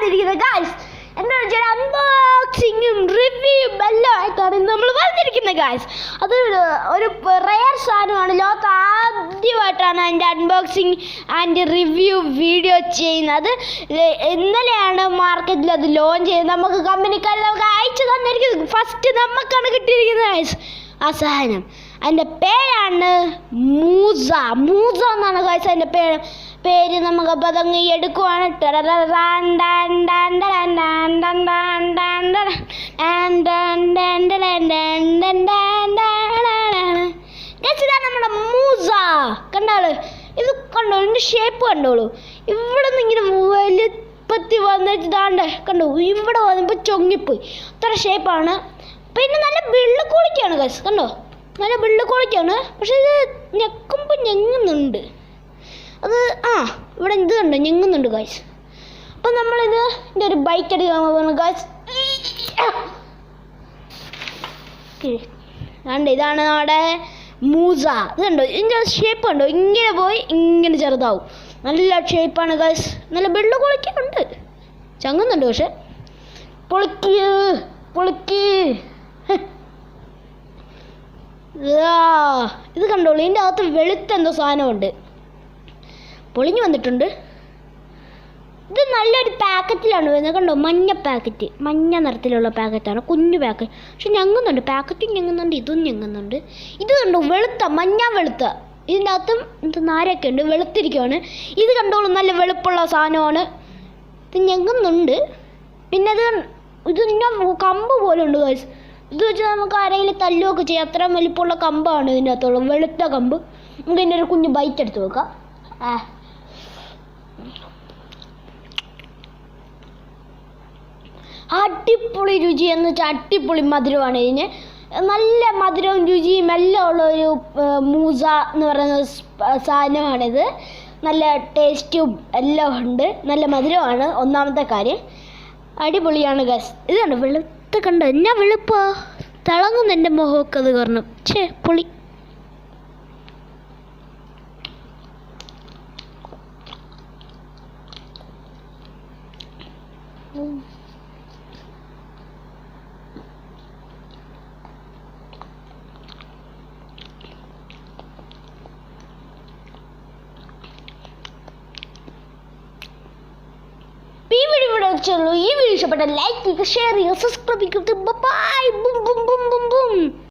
വന്നിരിക്കുന്നത് ഗായ്സ്. എന്താ വെച്ചാൽ അൺബോക്സിങ്ങും റിവ്യൂവും എല്ലാം ആയിട്ടാണ് നമ്മൾ വന്നിരിക്കുന്നത് ഗായ്സ്. അത് ഒരു റെയർ സാധനമാണ്. ലോകത്ത് ആദ്യമായിട്ടാണ് അതിൻ്റെ അൺബോക്സിങ് ആൻഡ് റിവ്യൂ വീഡിയോ ചെയ്യുന്നത്. ഇന്നലെയാണ് മാർക്കറ്റിൽ അത് ലോഞ്ച് ചെയ്ത് നമുക്ക് കമ്പനിക്കാർ നമുക്ക് അയച്ചു തന്നിരിക്കുന്നത്. ഫസ്റ്റ് നമുക്കാണ് കിട്ടിയിരിക്കുന്നത് ഗായ്സ് ആ സാധനം. അതിൻ്റെ പേരാണ് മൂസ. മൂസ എന്നാണ് ഗായ്സ് അതിൻ്റെ പേര്. നമുക്കപ്പോൾ അതങ്ങ് എടുക്കുവാണ്. ഇതാണ് നമ്മുടെ മൂസ. കണ്ടോളൂ, ഇത് കണ്ടോളൂ, ഇതിൻ്റെ ഷേപ്പ് കണ്ടോളൂ. ഇവിടെ നിന്ന് ഇങ്ങനെ വലുപ്പത്തി വന്നിട്ട് ഇതാണ്ട് കണ്ടോ, ഇവിടെ വന്നപ്പോൾ ചൊങ്ങിപ്പോയി. അത്ര ഷേപ്പാണ്. പിന്നെ നല്ല വെള്ളിക്കോളിക്കാണ് ഗൈസ്. കണ്ടോ, നല്ല വെള്ളിക്കോളിക്കാണ്. പക്ഷെ ഇത് ഞെക്കുമ്പോൾ ഞെങ്ങുന്നുണ്ട്. അത് ഇവിടെ ഇത് കണ്ടോ, ഞെങ്ങുന്നുണ്ട് ഗൈസ്. അപ്പം നമ്മളിത് ഇതിൻ്റെ ഒരു ബൈക്ക് എടുക്കാൻ പോകുന്നു ഗൈസ്. കണ്ടോ, ഇതാണ് നമ്മുടെ മൂസ. ഇത് കണ്ടോ, ഇതിൻ്റെ ഷേപ്പ് കണ്ടോ, ഇങ്ങനെ പോയി ഇങ്ങനെ ചെറുതാവും. നല്ല ഷേപ്പാണ് ഗൈസ്. നല്ല വെള്ളിക്കോളിക്കുണ്ട്, ചങ്ങുന്നുണ്ട്. പക്ഷെ പൊളിക്ക് ഇത് കണ്ടോളൂ, ഇതിൻ്റെ അകത്ത് വെളുത്തെന്തോ സാധനമുണ്ട്, പൊളിഞ്ഞു വന്നിട്ടുണ്ട്. ഇത് നല്ലൊരു പാക്കറ്റിലാണ് വരുന്നത്. കണ്ടോ, മഞ്ഞ പാക്കറ്റ്, മഞ്ഞ നിറത്തിലുള്ള പാക്കറ്റാണ്, കുഞ്ഞു പാക്കറ്റ്. പക്ഷെ ഞങ്ങുന്നുണ്ട്, പാക്കറ്റും ഞങ്ങുന്നുണ്ട്, ഇതും ഞങ്ങുന്നുണ്ട്. ഇത് കണ്ടോ, മഞ്ഞ വെളുത്ത. ഇതിൻ്റെ അകത്തും ഇത് നാരൊക്കെ ഉണ്ട്, വെളുത്തിരിക്കുകയാണ്. ഇത് കണ്ടോളൂ, നല്ല വെളുപ്പുള്ള സാധനമാണ്. ഇത് ഞങ്ങുന്നുണ്ട്. പിന്നെ ഇത് കമ്പ് പോലെ ഉണ്ട് ഗൈസ്. ഇത് വെച്ച് നമുക്ക് ആരെങ്കിലും തല്ലുമൊക്കെ ചെയ്യാം. അത്രയും വലിപ്പമുള്ള കമ്പാണ് ഇതിൻ്റെ അകത്തുള്ള, വെളുത്ത കമ്പ്. നമുക്ക് ഇതിൻ്റെ ഒരു കുഞ്ഞ് ബൈറ്റ് എടുത്ത് വെക്കാം. അടിപൊളി രുചി എന്ന് വെച്ചാൽ അടിപൊളി മധുരമാണ് ഇതിന്. നല്ല മധുരവും രുചിയും എല്ലാം ഉള്ള ഒരു മൂസ എന്ന് പറയുന്ന സാധനമാണിത്. നല്ല ടേസ്റ്റും എല്ലാം ഉണ്ട്, നല്ല മധുരമാണ് ഒന്നാമത്തെ കാര്യം. അടിപൊളിയാണ് ഗസ്. ഇത് കണ്ടോ, വെളുത്ത കണ്ടോ, എന്നാ വെളുപ്പാ, തിളങ്ങുന്നു എൻ്റെ മുഖമൊക്കെ. അത് കാരണം പൊളി. ഈ വീഡിയോ ഇഷ്ടപ്പെട്ട ലൈക്ക് ചെയ്യുക, ഷെയർ ചെയ്യുക, സബ്സ്ക്രൈബ് ചെയ്യുക. Bye. Boom boom boom boom boom.